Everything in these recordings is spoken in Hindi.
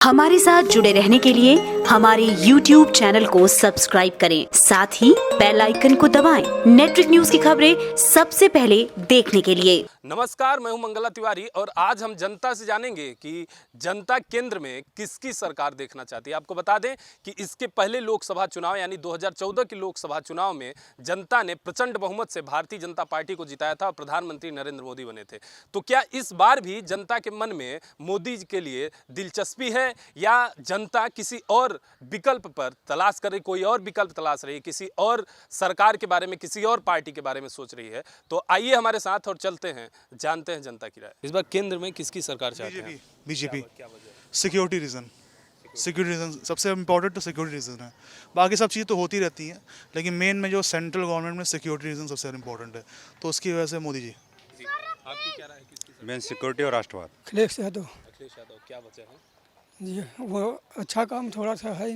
हमारे साथ जुड़े रहने के लिए हमारे YouTube चैनल को सब्सक्राइब करें, साथ ही बेल आइकन को दबाएं। नेटवर्क न्यूज की खबरें सबसे पहले देखने के लिए। नमस्कार, मैं हूं मंगला तिवारी और आज हम जनता से जानेंगे कि जनता केंद्र में किसकी सरकार देखना चाहती है। आपको बता दें कि इसके पहले लोकसभा चुनाव यानी 2014 के लोकसभा चुनाव में जनता ने प्रचंड बहुमत से भारतीय जनता पार्टी को जिताया था और प्रधानमंत्री नरेंद्र मोदी बने थे। तो क्या इस बार भी जनता के मन में मोदी जी के लिए दिलचस्पी है या जनता किसी और विकल्प पर तलाश कर रही, कोई और विकल्प तलाश रही है, किसी और सरकार के बारे में, किसी और पार्टी के बारे में सोच रही है? तो आइए हमारे साथ और चलते हैं, जानते हैं जनता की राय। इस बार केंद्र में किसकी सरकार चाहते हैं? बीजेपी। क्या वजह है? सिक्योरिटी रीज़न सबसे इम्पोर्टेंट तो सिक्योरिटी रीज़न है। बाकी सब चीज़ें तो होती रहती हैं, लेकिन मेन में जो सेंट्रल गवर्नमेंट में सिक्योरिटी रीज़न सबसे इम्पोर्टेंट है, तो उसकी वजह से मोदी जी। आपकी क्या राय है? किसकी सरकार? मेन सिक्योरिटी और राष्ट्रवाद। अखिलेश यादव अखिलेश यादव। क्या वजह है? जी, वो अच्छा काम थोड़ा सा है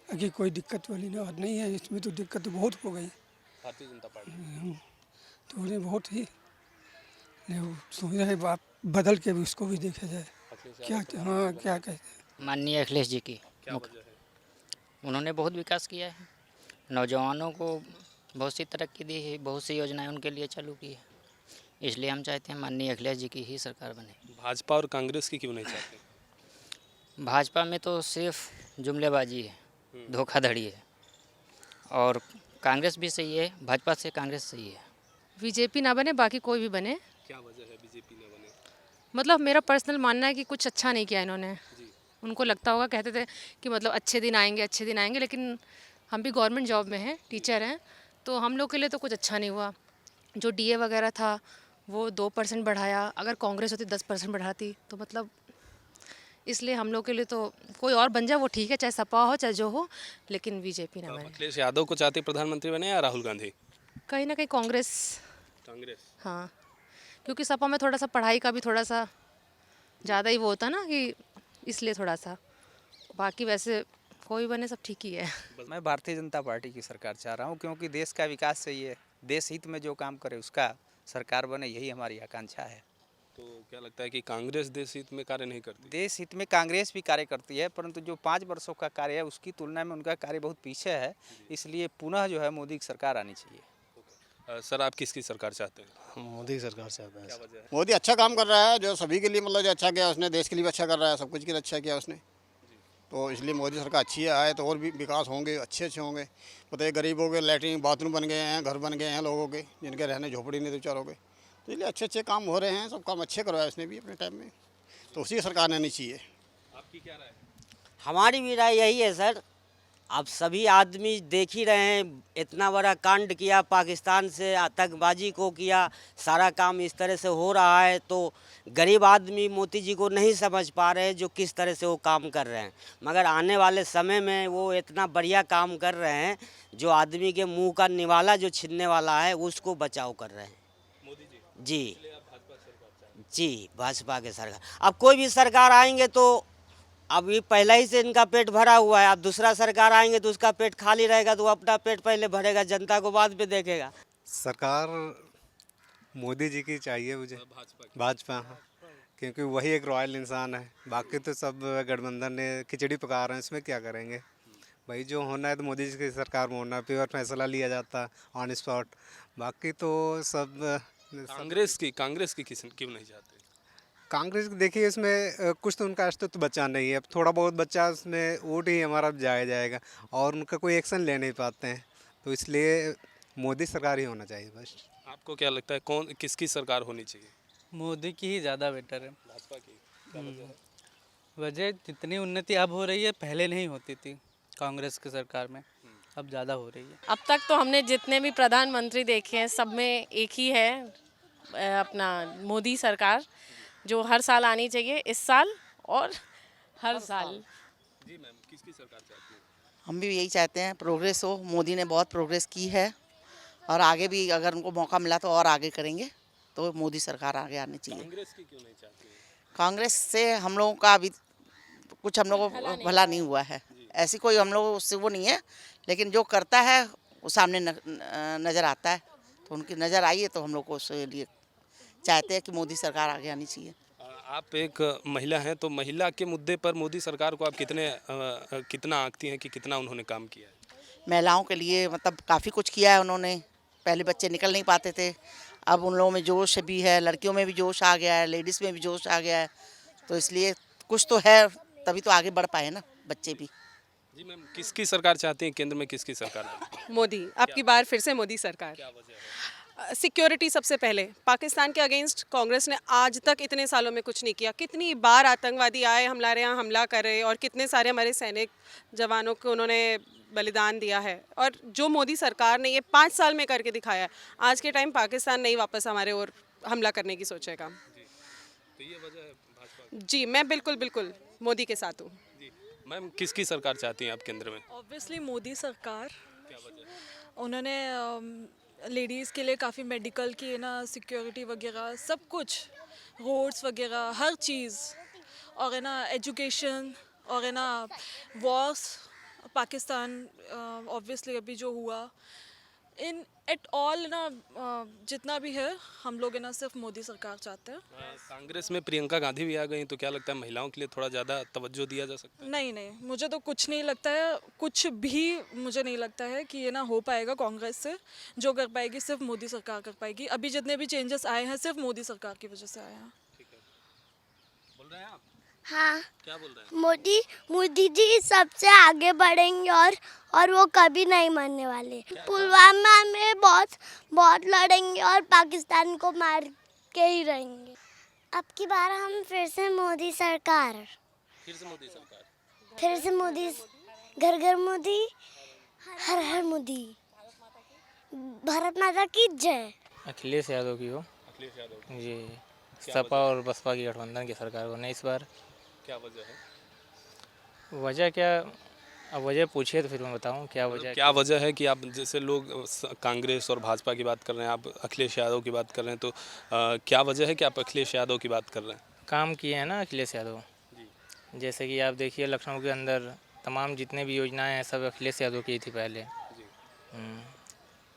कि कोई दिक्कत वाली बात नहीं है। इसमें तो दिक्कत तो बहुत हो गई, भारतीय जनता पार्टी। तो उन्हें बहुत ही सोच रहे बात बदल के भी उसको भी देखा जाए। अखिलेश क्या यादव। हाँ क्या कहते माननीय अखिलेश जी की क्या वजह है? उन्होंने बहुत विकास किया है, नौजवानों को बहुत सी तरक्की दी है, बहुत सी योजनाएं उनके लिए चालू की है, इसलिए हम चाहते हैं माननीय अखिलेश जी की ही सरकार बने। भाजपा और कांग्रेस की क्यों नहीं चाहते? भाजपा में तो सिर्फ जुमलेबाजी है, धोखाधड़ी है, और कांग्रेस भी सही है, भाजपा से कांग्रेस सही है। बीजेपी ना बने, बाकी कोई भी बने। क्या वजह है बीजेपी ने बने? मतलब मेरा पर्सनल मानना है कि कुछ अच्छा नहीं किया इन्होंने। जी। उनको लगता होगा, कहते थे कि मतलब अच्छे दिन आएंगे, लेकिन हम भी गवर्नमेंट जॉब में हैं, टीचर हैं, तो हम लोग के लिए तो कुछ अच्छा नहीं हुआ। जो डीए वगैरह था वो 2% बढ़ाया, अगर कांग्रेस होती 10% बढ़ाती, तो मतलब इसलिए हम लोग के लिए तो कोई और बन जाए वो ठीक है, चाहे सपा हो चाहे जो हो, लेकिन बीजेपी ना बने। अखिलेश यादव को चाहते प्रधानमंत्री बने या राहुल गांधी? कहीं ना कहीं कांग्रेस। कांग्रेस। हाँ, क्योंकि सपा में थोड़ा सा पढ़ाई का भी थोड़ा सा ज़्यादा ही वो होता ना, कि इसलिए थोड़ा सा, बाकी वैसे कोई बने सब ठीक ही है। मैं भारतीय जनता पार्टी की सरकार चाह रहा हूँ, क्योंकि देश का विकास चाहिए, देश हित में जो काम करे उसका सरकार बने, यही हमारी आकांक्षा है। तो क्या लगता है कि कांग्रेस देश हित में कार्य नहीं करती? देश हित में कांग्रेस भी कार्य करती है, परंतु जो 5 वर्षों का कार्य है उसकी तुलना में उनका कार्य बहुत पीछे है, इसलिए पुनः जो है मोदी की सरकार आनी चाहिए। सर, आप किसकी सरकार चाहते हैं? मोदी सरकार चाहता है। क्या वजह है? मोदी अच्छा काम कर रहा है, जो सभी के लिए मतलब जो अच्छा किया उसने, देश के लिए भी अच्छा कर रहा है, सब कुछ के लिए अच्छा किया उसने, तो इसलिए मोदी सरकार अच्छी है। आए तो और भी विकास होंगे, अच्छे होंगे। बताइए, गरीबों के लैट्रिन बाथरूम बन गए हैं, घर बन गए हैं लोगों के, जिनके रहने झोपड़ी नहीं थे बेचारों के, तो इसलिए अच्छे काम हो रहे हैं। सब काम अच्छे करवाए उसने भी अपने टाइम में, तो उसी की सरकार आनी चाहिए। आपकी क्या राय है? हमारी भी राय यही है सर। अब सभी आदमी देख ही रहे हैं, इतना बड़ा कांड किया, पाकिस्तान से आतंकबाजी को किया, सारा काम इस तरह से हो रहा है, तो गरीब आदमी मोदी जी को नहीं समझ पा रहे हैं जो किस तरह से वो काम कर रहे हैं, मगर आने वाले समय में वो इतना बढ़िया काम कर रहे हैं, जो आदमी के मुंह का निवाला जो छिनने वाला है उसको बचाव कर रहे हैं मोदी जी। जी। इसलिए आप भाजपा सरकार चाहते हैं? जी, भाजपा के सरकार। अब कोई भी सरकार आएंगे तो अब ये पहले ही से इनका पेट भरा हुआ है, अब दूसरा सरकार आएंगे तो उसका पेट खाली रहेगा, तो वो अपना पेट पहले भरेगा, जनता को बाद में देखेगा। सरकार मोदी जी की चाहिए मुझे, भाजपा की। भाजपा। हाँ, क्योंकि वही एक रॉयल इंसान है। बाकी तो सब गठबंधन ने खिचड़ी पका रहे हैं, इसमें क्या करेंगे भाई? जो होना है तो मोदी जी की सरकार में होना है, प्योर फैसला लिया जाता ऑन स्पॉट। बाकी तो सब कांग्रेस की क्यों नहीं चाहते? कांग्रेस देखिए, इसमें कुछ तो उनका अस्तित्व बचा नहीं है। अब थोड़ा बहुत बच्चा, उसमें वोट ही हमारा जाएगा और उनका कोई एक्शन ले नहीं पाते हैं, तो इसलिए मोदी सरकार ही होना चाहिए बस। आपको क्या लगता है किसकी सरकार होनी चाहिए? मोदी की ही ज़्यादा बेटर है। भाजपा की। क्या वजह है? वजह जितनी उन्नति अब हो रही है पहले नहीं होती थी कांग्रेस की सरकार में, अब ज़्यादा हो रही है। अब तक तो हमने जितने भी प्रधानमंत्री देखे हैं, सब में एक ही है, अपना मोदी सरकार, जो हर साल आनी चाहिए, इस साल और हर साल। जी मैम, किसकी सरकार चाहती हैं? हम भी यही चाहते हैं, प्रोग्रेस हो। मोदी ने बहुत प्रोग्रेस की है और आगे भी अगर उनको मौका मिला तो और आगे करेंगे, तो मोदी सरकार आगे आनी चाहिए। कांग्रेस की क्यों नहीं चाहती हैं? कांग्रेस से हम लोगों का अभी कुछ हम लोगों को भला नहीं हुआ है, ऐसी कोई हम लोग उससे वो नहीं है, लेकिन जो करता है वो सामने नज़र आता है, तो उनकी नज़र आई है तो हम लोग को उसके लिए चाहते हैं कि मोदी सरकार आगे आनी चाहिए। आप एक महिला हैं, तो महिला के मुद्दे पर मोदी सरकार को आप कितना आंकती हैं कि कितना उन्होंने काम किया है? महिलाओं के लिए मतलब काफ़ी कुछ किया है उन्होंने। पहले बच्चे निकल नहीं पाते थे, अब उन लोगों में जोश भी है, लड़कियों में भी जोश आ गया है, लेडीज़ में भी जोश आ गया है, तो इसलिए कुछ तो है, तभी तो आगे बढ़ पाए ना बच्चे भी। जी मैम, किसकी सरकार चाहती हैं, केंद्र में किसकी सरकार है? मोदी, अब की बार फिर से मोदी सरकार। सिक्योरिटी सबसे पहले, पाकिस्तान के अगेंस्ट कांग्रेस ने आज तक इतने सालों में कुछ नहीं किया। कितनी बार आतंकवादी आए, हमारे यहाँ हमला करे, और कितने सारे हमारे सैनिक जवानों को उन्होंने बलिदान दिया है। और जो मोदी सरकार ने ये 5 साल में करके दिखाया है, आज के टाइम पाकिस्तान नहीं वापस हमारे ओर हमला करने की सोचेगा। तो ये वजह है भाजपा जी, मैं बिल्कुल मोदी के साथ हूँ। जी मैम, किसकी सरकार चाहती हैं आप केंद्र में? ऑब्वियसली मोदी सरकार। क्या वजह है? उन्होंने लेडीज़ के लिए काफ़ी मेडिकल की ना सिक्योरिटी वगैरह सब कुछ, रोड्स वगैरह हर चीज़, और है ना एजुकेशन, और है ना वॉर्स पाकिस्तान ऑब्वियसली अभी जो हुआ इन एट ऑल ना, जितना भी है हम लोग है ना सिर्फ मोदी सरकार चाहते हैं। कांग्रेस में प्रियंका गांधी भी आ गई, तो क्या लगता है महिलाओं के लिए थोड़ा ज़्यादा तवज्जो दिया जा सकता है? नहीं, मुझे तो कुछ नहीं लगता है, कुछ भी मुझे नहीं लगता है कि ये ना हो पाएगा कांग्रेस से। जो कर पाएगी सिर्फ मोदी सरकार कर पाएगी। अभी जितने भी चेंजेस आए हैं सिर्फ मोदी सरकार की वजह से आए हैं। बोल रहे हैं आप? हाँ, क्या बोल रहे हैं? मोदी जी सबसे आगे बढ़ेंगे और वो कभी नहीं मरने वाले। पुलवामा में बहुत लड़ेंगे और पाकिस्तान को मार के ही रहेंगे। अब की बार हम फिर से मोदी सरकार। फिर से मोदी सरकार। फिर से मोदी, घर घर मोदी, हर हर मोदी। भारत माता की जय। अखिलेश यादव की हो। अखिलेश यादव जी, सपा और बसपा की गठबंधन की सरकार को नहीं इस बार। क्या वजह है? वजह क्या, अब वजह पूछिए तो फिर मैं बताऊं क्या वजह। क्या वजह है कि आप जैसे लोग कांग्रेस और भाजपा की बात कर रहे हैं, आप अखिलेश यादव की बात कर रहे हैं, तो क्या वजह है कि आप अखिलेश यादव की बात कर रहे हैं? काम किए हैं ना अखिलेश यादव। जैसे कि आप देखिए लखनऊ के अंदर तमाम जितने भी योजनाएं हैं सब अखिलेश यादव की थी पहले।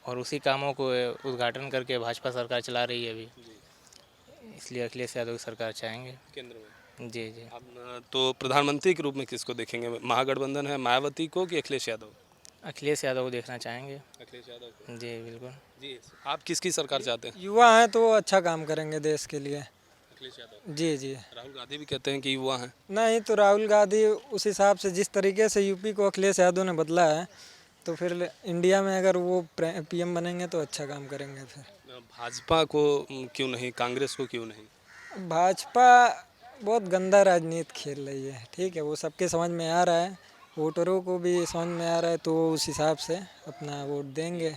और उसी कामों को उद्घाटन करके भाजपा सरकार चला रही है अभी, इसलिए अखिलेश यादव की सरकार चाहेंगे केंद्र में। जी। अब तो प्रधानमंत्री के रूप में किसको देखेंगे? महागठबंधन है मायावती को कि अखिलेश यादव? अखिलेश यादव को देखना चाहेंगे। अखिलेश यादव को। जी बिल्कुल। जी, आप किसकी सरकार चाहते हैं? युवा हैं तो अच्छा काम करेंगे देश के लिए। अखिलेश यादव। जी। राहुल गांधी भी कहते हैं कि युवा हैं। नहीं, तो राहुल गांधी उस हिसाब से जिस तरीके से यूपी को अखिलेश यादव ने बदला है, तो फिर इंडिया में अगर वो पीएम बनेंगे तो अच्छा काम करेंगे। फिर भाजपा को क्यों नहीं, कांग्रेस को क्यों नहीं? भाजपा बहुत गंदा राजनीति खेल रही है, ठीक है, वो सबके समझ में आ रहा है, वोटरों को भी समझ में आ रहा है, तो उस हिसाब से अपना वोट देंगे।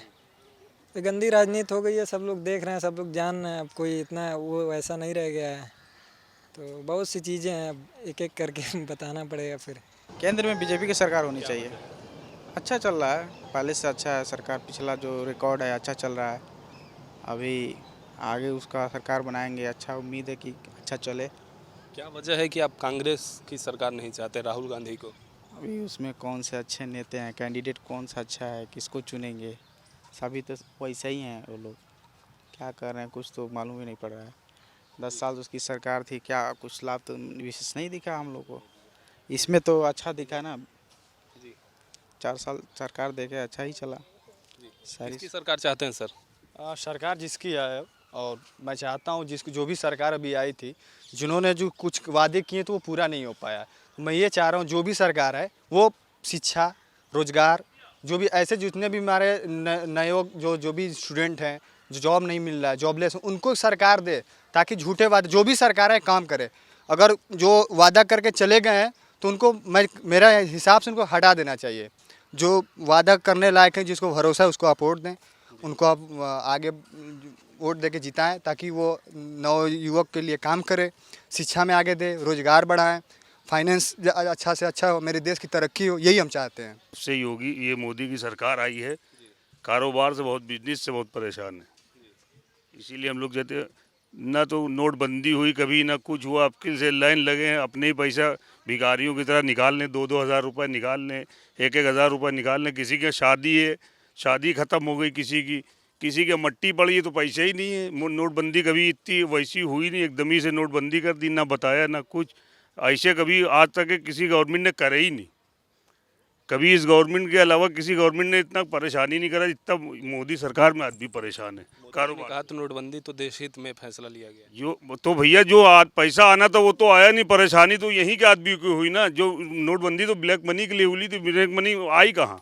तो गंदी राजनीति हो गई है, सब लोग देख रहे हैं, सब लोग जान रहे हैं, अब कोई इतना वो ऐसा नहीं रह गया है, तो बहुत सी चीज़ें हैं, अब एक एक करके बताना पड़ेगा। फिर केंद्र में बीजेपी की सरकार होनी चाहिए। अच्छा चल रहा है, पहले से अच्छा है सरकार, पिछला जो रिकॉर्ड है अच्छा चल रहा है। अभी आगे उसका सरकार बनाएंगे, अच्छा उम्मीद है कि अच्छा चले। क्या वजह है कि आप कांग्रेस की सरकार नहीं चाहते, राहुल गांधी को? अभी उसमें कौन से अच्छे नेता हैं, कैंडिडेट कौन सा अच्छा है, किसको चुनेंगे? सभी तो वैसे ही हैं वो लोग, क्या कर रहे हैं कुछ तो मालूम ही नहीं पड़ रहा है। 10 साल उसकी सरकार थी, क्या कुछ लाभ तो विशेष नहीं दिखा हम लोग को। इसमें तो अच्छा दिखा ना जी, 4 साल सरकार देखे अच्छा ही चला। किसकी सरकार चाहते हैं सर? सरकार जिसकी है, और मैं चाहता हूँ जिसकी जो भी सरकार अभी आई थी, जिन्होंने जो कुछ वादे किए तो वो पूरा नहीं हो पाया। मैं ये चाह रहा हूँ जो भी सरकार है वो शिक्षा, रोजगार, जो भी ऐसे जितने भी हमारे नए जो भी स्टूडेंट हैं, जो जॉब नहीं मिल रहा है, जॉबलेस, उनको सरकार दे, ताकि झूठे वादे जो भी सरकार है काम करे। अगर जो वादा करके चले गए हैं तो उनको मेरा हिसाब से उनको हटा देना चाहिए। जो वादा करने लायक है, जिसको भरोसा है, उसको आप वोट दें, उनको आप आगे वोट देके जिताएं, ताकि वो नव युवक के लिए काम करे, शिक्षा में आगे दे, रोजगार बढ़ाएं, फाइनेंस अच्छा से अच्छा हो, मेरे देश की तरक्की हो, यही हम चाहते हैं। से योगी ये मोदी की सरकार आई है, कारोबार से बहुत, बिजनेस से बहुत परेशान है, इसीलिए हम लोग कहते हैं ना तो नोटबंदी हुई कभी, ना कुछ हुआ, आपके से लाइन लगे हैं, अपने ही पैसा भिखारियों की तरह निकाल लें, 2-2 हज़ार रुपये निकाल लें, 1-1 हज़ार रुपये निकाल लें। किसी की शादी है, शादी ख़त्म हो गई, किसी की किसी के मट्टी पड़ी है तो पैसा ही नहीं है। नोटबंदी कभी इतनी वैसी हुई नहीं, एकदम ही से नोटबंदी कर दी, ना बताया ना कुछ। ऐसे कभी आज तक किसी गवर्नमेंट ने करे ही नहीं। कभी इस गवर्नमेंट के अलावा किसी गवर्नमेंट ने इतना परेशानी नहीं करा जितना मोदी सरकार में आदमी परेशान है। कारोबार कहा तो नोटबंदी तो देश हित में फैसला लिया गया। जो तो भैया जो पैसा आना था वो तो आया नहीं, परेशानी तो यहीं के आदमी की हुई ना। जो नोटबंदी तो ब्लैक मनी के लिए हुई थी, ब्लैक मनी आई कहाँ?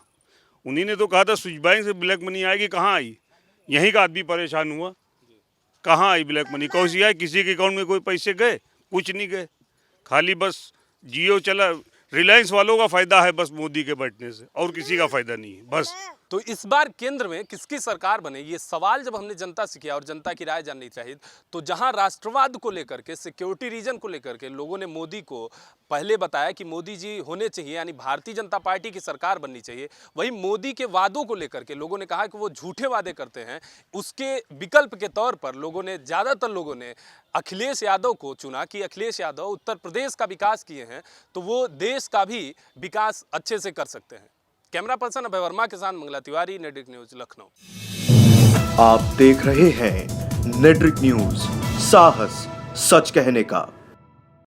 उन्हीं ने तो कहा था स्विच बैंक से ब्लैक मनी आएगी, कहाँ आई? यहीं का आदमी परेशान हुआ। कहाँ आई ब्लैक मनी? कौन सी आई? किसी के अकाउंट में कोई पैसे गए? कुछ नहीं गए। खाली बस जियो चला, रिलायंस वालों का फायदा है बस मोदी के बैठने से, और किसी का फायदा नहीं है बस। तो इस बार केंद्र में किसकी सरकार बने, ये सवाल जब हमने जनता से किया और जनता की राय जाननी चाहिए, तो जहां राष्ट्रवाद को लेकर के, सिक्योरिटी रीजन को लेकर के लोगों ने मोदी को पहले बताया कि मोदी जी होने चाहिए, यानी भारतीय जनता पार्टी की सरकार बननी चाहिए। वहीं मोदी के वादों को लेकर के लोगों ने कहा कि वो झूठे वादे करते हैं। उसके विकल्प के तौर पर लोगों ने, ज़्यादातर लोगों ने अखिलेश यादव को चुना कि अखिलेश यादव उत्तर प्रदेश का विकास किए हैं तो वो देश का भी विकास अच्छे से कर सकते हैं। कैमरा पर्सन अभय वर्मा के साथ मंगला तिवारी, नेटवर्क न्यूज, लखनऊ। आप देख रहे हैं नेटवर्क न्यूज, साहस सच कहने का।